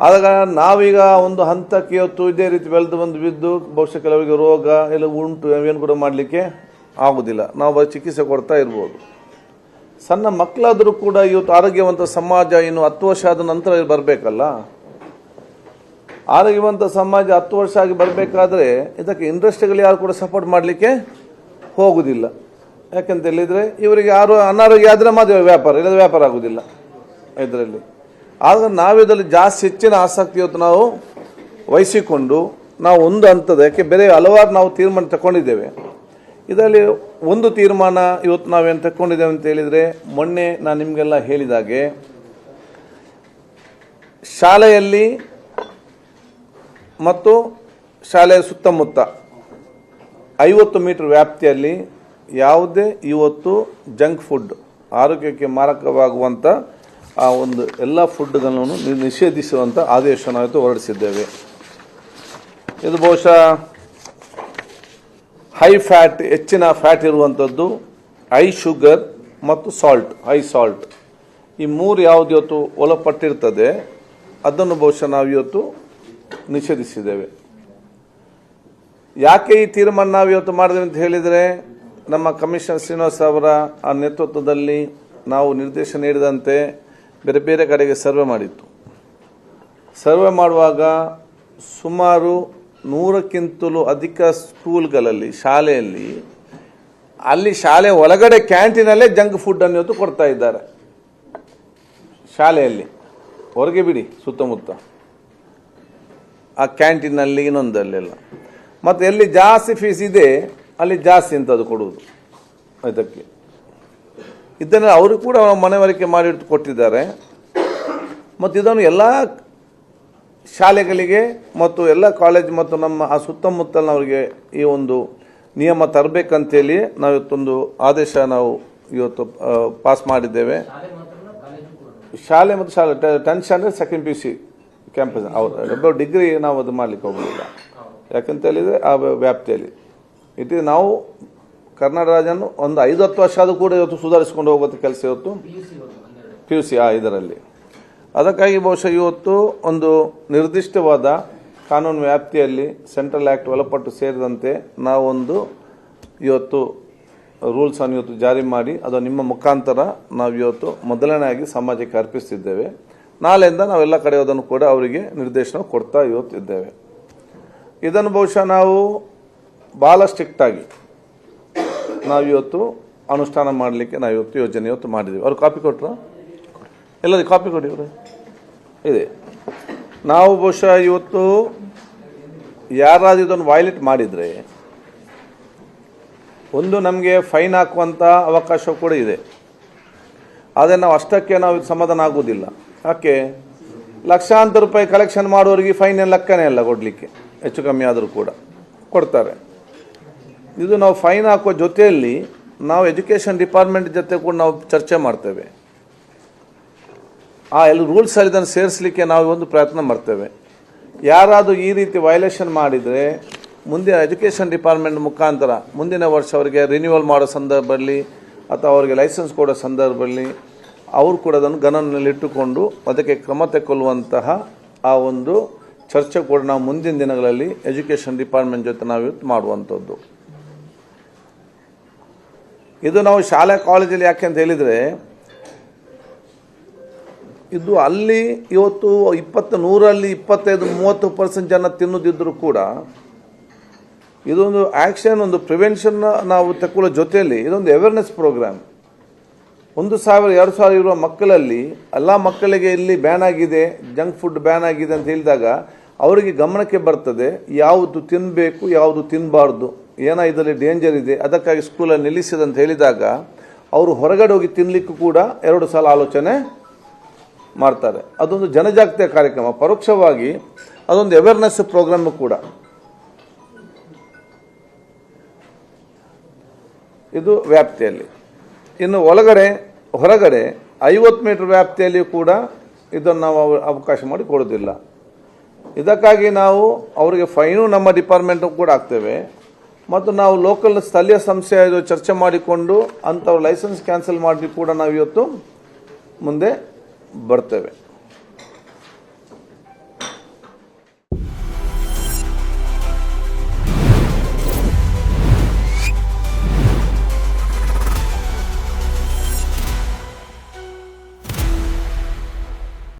ಆದಾಗ ನಾವೀಗ ಒಂದು ಹಂತಕ್ಕೆ ಇವತ್ತು ಇದೇ ರೀತಿ ಬೆಳೆದು ಬಿದ್ದು ಬಹುಶಃ ಕೆಲವರಿಗೆ ರೋಗ ಎಲ್ಲ ಉಂಟು ಏನು ಕೂಡ ಮಾಡಲಿಕ್ಕೆ ಆಗೋದಿಲ್ಲ. ನಾವು ಚಿಕಿತ್ಸೆ ಕೊಡ್ತಾ ಇರ್ಬೋದು. ಸಣ್ಣ ಮಕ್ಕಳಾದರೂ ಕೂಡ ಇವತ್ತು ಆರೋಗ್ಯವಂತ ಸಮಾಜ ಇನ್ನು 10 ವರ್ಷ ಆದ ನಂತರ ಬರಬೇಕಲ್ಲ. ಆರೋಗ್ಯವಂತ ಸಮಾಜ 10 ವರ್ಷ ಆಗಿ ಬರಬೇಕಾದ್ರೆ ಇದಕ್ಕೆ ಇಂಡಸ್ಟ್ರಿಗಳು ಯಾರು ಕೂಡ ಸಪೋರ್ಟ್ ಮಾಡಲಿಕ್ಕೆ ಹೋಗುವುದಿಲ್ಲ. ಯಾಕಂತ ಹೇಳಿದರೆ ಇವರಿಗೆ ಯಾರು ಅನಾರೋಗ್ಯ ಆದರೆ ಮದುವೆ ವ್ಯಾಪಾರ, ಇಲ್ಲದ ವ್ಯಾಪಾರ ಆಗೋದಿಲ್ಲ ಇದರಲ್ಲಿ. ಆಗ ನಾವಿದರಲ್ಲಿ ಜಾಸ್ತಿ ಹೆಚ್ಚಿನ ಆಸಕ್ತಿ ಇವತ್ತು ನಾವು ವಹಿಸಿಕೊಂಡು ನಾವು ಒಂದು ಹಂತದ, ಯಾಕೆ ಬೇರೆ ಹಲವಾರು ನಾವು ತೀರ್ಮಾನ ತಗೊಂಡಿದ್ದೇವೆ. ಇದರಲ್ಲಿ ಒಂದು ತೀರ್ಮಾನ ಇವತ್ತು ನಾವೇನು ತಗೊಂಡಿದ್ದೇವೆ ಅಂತ ಹೇಳಿದರೆ, ಮೊನ್ನೆ ನಾನು ನಿಮಗೆಲ್ಲ ಹೇಳಿದಾಗೆ ಶಾಲೆಯಲ್ಲಿ ಮತ್ತು ಶಾಲೆಯ ಸುತ್ತಮುತ್ತ 50 ಮೀಟರ್ ವ್ಯಾಪ್ತಿಯಲ್ಲಿ ಯಾವುದೇ ಇವತ್ತು ಜಂಕ್ ಫುಡ್, ಆರೋಗ್ಯಕ್ಕೆ ಮಾರಕವಾಗುವಂಥ ಆ ಒಂದು ಎಲ್ಲ ಫುಡ್ಗಳನ್ನು ನಿಷೇಧಿಸುವಂಥ ಆದೇಶ ನಾವಿತ್ತು ಹೊರಡಿಸಿದ್ದೇವೆ. ಇದು ಬಹುಶಃ ಹೈ ಫ್ಯಾಟ್, ಹೆಚ್ಚಿನ ಫ್ಯಾಟ್ ಇರುವಂಥದ್ದು, ಹೈ ಶುಗರ್ ಮತ್ತು ಸಾಲ್ಟ್, ಹೈ ಸಾಲ್ಟ್, ಈ 3 ಯಾವುದು ಇವತ್ತು ಒಳಪಟ್ಟಿರ್ತದೆ ಅದನ್ನು ಬಹುಶಃ ನಾವು ಇವತ್ತು ನಿಷೇಧಿಸಿದ್ದೇವೆ. ಯಾಕೆ ಈ ತೀರ್ಮಾನ ನಾವು ಇವತ್ತು ಮಾಡಿದ್ದೇವೆ ಅಂತ ಹೇಳಿದರೆ, ನಮ್ಮ ಕಮಿಷನರ್ ಶ್ರೀನಿವಾಸ್ ಅವರ ಆ ನೇತೃತ್ವದಲ್ಲಿ ನಾವು ನಿರ್ದೇಶನ ನೀಡಿದಂತೆ ಬೇರೆ ಬೇರೆ ಕಡೆಗೆ ಸರ್ವೆ ಮಾಡಿತ್ತು. ಸರ್ವೆ ಮಾಡುವಾಗ ಸುಮಾರು 100ಕ್ಕಿಂತಲೂ ಅಧಿಕ ಸ್ಕೂಲ್ಗಳಲ್ಲಿ, ಶಾಲೆಯಲ್ಲಿ, ಅಲ್ಲಿ ಶಾಲೆ ಒಳಗಡೆ ಕ್ಯಾಂಟೀನಲ್ಲೇ ಜಂಕ್ ಫುಡ್ಡನ್ನು ಇವತ್ತು ಕೊಡ್ತಾ ಇದ್ದಾರೆ. ಶಾಲೆಯಲ್ಲಿ ಹೊರಗೆ ಬಿಡಿ, ಸುತ್ತಮುತ್ತ ಆ ಕ್ಯಾಂಟೀನಲ್ಲಿ ಇನ್ನೊಂದಲ್ಲೆಲ್ಲ. ಮತ್ತು ಎಲ್ಲಿ ಜಾಸ್ತಿ ಫೀಸ್ ಇದೆ ಅಲ್ಲಿ ಜಾಸ್ತಿ ಅಂತದ್ದು ಕೊಡುವುದು. ಇದಕ್ಕೆ ಇದನ್ನು ಅವರು ಕೂಡ ಮನವರಿಕೆ ಮಾಡಿ ಕೊಟ್ಟಿದ್ದಾರೆ. ಮತ್ತು ಇದನ್ನು ಎಲ್ಲ ಶಾಲೆಗಳಿಗೆ ಮತ್ತು ಎಲ್ಲ ಕಾಲೇಜ್ ಮತ್ತು ನಮ್ಮ ಆ ಸುತ್ತಮುತ್ತಲಿನವರಿಗೆ ಈ ಒಂದು ನಿಯಮ ತರಬೇಕಂತೇಳಿ ನಾವು ಇವತ್ತೊಂದು ಆದೇಶ ನಾವು ಇವತ್ತು ಪಾಸ್ ಮಾಡಿದ್ದೇವೆ. ಶಾಲೆ ಮತ್ತು ಶಾಲೆ 10th standard 2nd PUC campus ಅವರು ಡಿಗ್ರಿ ನಾವು ಅದು ಮಾಡಲಿಕ್ಕೆ ಹೋಗೋದಿಲ್ಲ. ಯಾಕಂತ ಹೇಳಿದರೆ ಆ ವ್ಯಾಪ್ತಿಯಲ್ಲಿ ಇದು ನಾವು ಕರ್ನಾಟಕ ರಾಜ್ಯವನ್ನು ಒಂದು 5-10 ವರ್ಷ ಆದರೂ ಕೂಡ ಇವತ್ತು ಸುಧಾರಿಸಿಕೊಂಡು ಹೋಗುವಂಥ ಕೆಲಸ ಇವತ್ತು PUC ಇದರಲ್ಲಿ. ಅದಕ್ಕಾಗಿ ಬಹುಶಃ ಇವತ್ತು ಒಂದು ನಿರ್ದಿಷ್ಟವಾದ ಕಾನೂನು ವ್ಯಾಪ್ತಿಯಲ್ಲಿ ಸೆಂಟ್ರಲ್ ಆ್ಯಕ್ಟ್ ಒಳಪಟ್ಟು ಸೇರಿದಂತೆ ನಾವೊಂದು ಇವತ್ತು ರೂಲ್ಸನ್ನು ಇವತ್ತು ಜಾರಿ ಮಾಡಿ ಅದು ನಿಮ್ಮ ಮುಖಾಂತರ ನಾವು ಇವತ್ತು ಮೊದಲನೇಯಾಗಿ ಸಮಾಜಕ್ಕೆ ಅರ್ಪಿಸ್ತಿದ್ದೇವೆ. ನಾಳೆಯಿಂದ ನಾವೆಲ್ಲ ಕಡೆ ಅದನ್ನು ಕೂಡ ಅವರಿಗೆ ನಿರ್ದೇಶನ ಕೊಡ್ತಾ ಇವತ್ತಿದ್ದೇವೆ. ಇದನ್ನು ಬಹುಶಃ ನಾವು ಭಾಳ ಸ್ಟ್ರಿಕ್ಟಾಗಿ ನಾವಿವತ್ತು ಅನುಷ್ಠಾನ ಮಾಡಲಿಕ್ಕೆ ನಾವು ಇವತ್ತು ಯೋಜನೆ ಇವತ್ತು ಮಾಡಿದ್ದೀವಿ. ಅವ್ರು ಕಾಪಿ ಕೊಟ್ಟರು, ಎಲ್ಲರಿಗೂ ಕಾಪಿ ಕೊಟ್ಟಿವ್ರೆ ಇದೆ. ನಾವು ಬಹುಶಃ ಇವತ್ತು ಯಾರಾದರೂ ಇದನ್ನು ವೈಲೇಟ್ ಮಾಡಿದರೆ ಒಂದು ನಮಗೆ ಫೈನ್ ಹಾಕುವಂಥ ಅವಕಾಶ ಕೂಡ ಇದೆ. ಆದರೆ ನಾವು ಅಷ್ಟಕ್ಕೆ ನಾವು ಸಮಾಧಾನ ಆಗೋದಿಲ್ಲ. ಯಾಕೆ, ಲಕ್ಷಾಂತರ ರೂಪಾಯಿ ಕಲೆಕ್ಷನ್ ಮಾಡೋರಿಗೆ ಫೈನ್ ಏನು ಲೆಕ್ಕನೇ ಇಲ್ಲ ಕೊಡಲಿಕ್ಕೆ, ಹೆಚ್ಚು ಕಮ್ಮಿ ಆದರೂ ಕೂಡ ಕೊಡ್ತಾರೆ. ಇದು ನಾವು ಫೈನ್ ಹಾಕುವ ಜೊತೆಯಲ್ಲಿ ನಾವು ಎಜುಕೇಷನ್ ಡಿಪಾರ್ಟ್ಮೆಂಟ್ ಜೊತೆ ಕೂಡ ನಾವು ಚರ್ಚೆ ಮಾಡ್ತೇವೆ. ಆ ಎಲ್ಲ ರೂಲ್ಸಲ್ಲಿ ಇದನ್ನು ಸೇರಿಸಲಿಕ್ಕೆ ನಾವು ಒಂದು ಪ್ರಯತ್ನ ಮಾಡ್ತೇವೆ. ಯಾರಾದರೂ ಈ ರೀತಿ ವೈಲೇಷನ್ ಮಾಡಿದರೆ ಮುಂದಿನ ಎಜುಕೇಷನ್ ಡಿಪಾರ್ಟ್ಮೆಂಟ್ ಮುಖಾಂತರ ಮುಂದಿನ ವರ್ಷ ಅವರಿಗೆ ರಿನ್ಯೂವಲ್ ಮಾಡೋ ಸಂದರ್ಭದಲ್ಲಿ ಅಥವಾ ಅವರಿಗೆ ಲೈಸೆನ್ಸ್ ಕೊಡೋ ಸಂದರ್ಭದಲ್ಲಿ ಅವರು ಕೂಡ ಅದನ್ನು ಗಮನದಲ್ಲಿಟ್ಟುಕೊಂಡು ಅದಕ್ಕೆ ಕ್ರಮ ತೆಗೆದುಕೊಳ್ಳುವಂತಹ ಆ ಒಂದು ಚರ್ಚೆ ಕೂಡ ನಾವು ಮುಂದಿನ ದಿನಗಳಲ್ಲಿ ಎಜುಕೇಷನ್ ಡಿಪಾರ್ಟ್ಮೆಂಟ್ ಜೊತೆ ನಾವು ಇವತ್ತು ಮಾಡುವಂಥದ್ದು. ಇದು ನಾವು ಶಾಲೆ ಕಾಲೇಜಲ್ಲಿ ಯಾಕೆ ಅಂತ ಹೇಳಿದರೆ, ಇದು ಅಲ್ಲಿ ಇವತ್ತು 100ರಲ್ಲಿ 25-30% ಜನ ತಿನ್ನೋದಿದ್ದರೂ ಕೂಡ ಇದೊಂದು ಆ್ಯಕ್ಷನ್, ಒಂದು ಪ್ರಿವೆನ್ಷನ್ ನಾವು ತಗೊಳ್ಳೋ ಜೊತೆಯಲ್ಲಿ ಇದೊಂದು ಅವೇರ್ನೆಸ್ ಪ್ರೋಗ್ರಾಮ್. 1,000-2,000 ಇರುವ ಮಕ್ಕಳಲ್ಲಿ ಎಲ್ಲ ಮಕ್ಕಳಿಗೆ ಇಲ್ಲಿ ಬ್ಯಾನ್ ಆಗಿದೆ, ಜಂಕ್ ಫುಡ್ ಬ್ಯಾನ್ ಆಗಿದೆ ಅಂತ ಹೇಳಿದಾಗ ಅವರಿಗೆ ಗಮನಕ್ಕೆ ಬರ್ತದೆ ಯಾವುದು ತಿನ್ನಬೇಕು, ಯಾವುದು ತಿನ್ನಬಾರ್ದು, ಏನೋ ಇದರಲ್ಲಿ ಡೇಂಜರ್ ಇದೆ, ಅದಕ್ಕಾಗಿ ಸ್ಕೂಲಲ್ಲಿ ನಿಲ್ಲಿಸಿದೆ ಅಂತ ಹೇಳಿದಾಗ ಅವರು ಹೊರಗಡೆ ಹೋಗಿ ತಿನ್ನಲಿಕ್ಕೂ ಕೂಡ 2 ಸಲ ಆಲೋಚನೆ ಮಾಡ್ತಾರೆ. ಅದೊಂದು ಜನಜಾಗೃತಿಯ ಕಾರ್ಯಕ್ರಮ, ಪರೋಕ್ಷವಾಗಿ ಅದೊಂದು ಅವೇರ್ನೆಸ್ ಪ್ರೋಗ್ರಾಮ್ ಕೂಡ. ಇದು ವ್ಯಾಪ್ತಿಯಲ್ಲಿ. ಇನ್ನು ಹೊರಗಡೆ 50 ಮೀಟರ್ ವ್ಯಾಪ್ತಿಯಲ್ಲಿ ಕೂಡ ಇದನ್ನು ನಾವು ಅವಕಾಶ ಮಾಡಿ ಕೊಡೋದಿಲ್ಲ. ಇದಕ್ಕಾಗಿ ನಾವು ಅವರಿಗೆ ಫೈನು ನಮ್ಮ ಡಿಪಾರ್ಟ್ಮೆಂಟ್ ಕೂಡ ಹಾಕ್ತೇವೆ. ಮತ್ತು ನಾವು ಲೋಕಲ್ ಸ್ಥಳೀಯ ಸಂಸ್ಥೆ ಚರ್ಚೆ ಮಾಡಿಕೊಂಡು ಅಂಥವ್ರ ಲೈಸೆನ್ಸ್ ಕ್ಯಾನ್ಸಲ್ ಮಾಡಿ ಕೂಡ ನಾವು ಇವತ್ತು ಮುಂದೆ ಬರ್ತೇವೆ.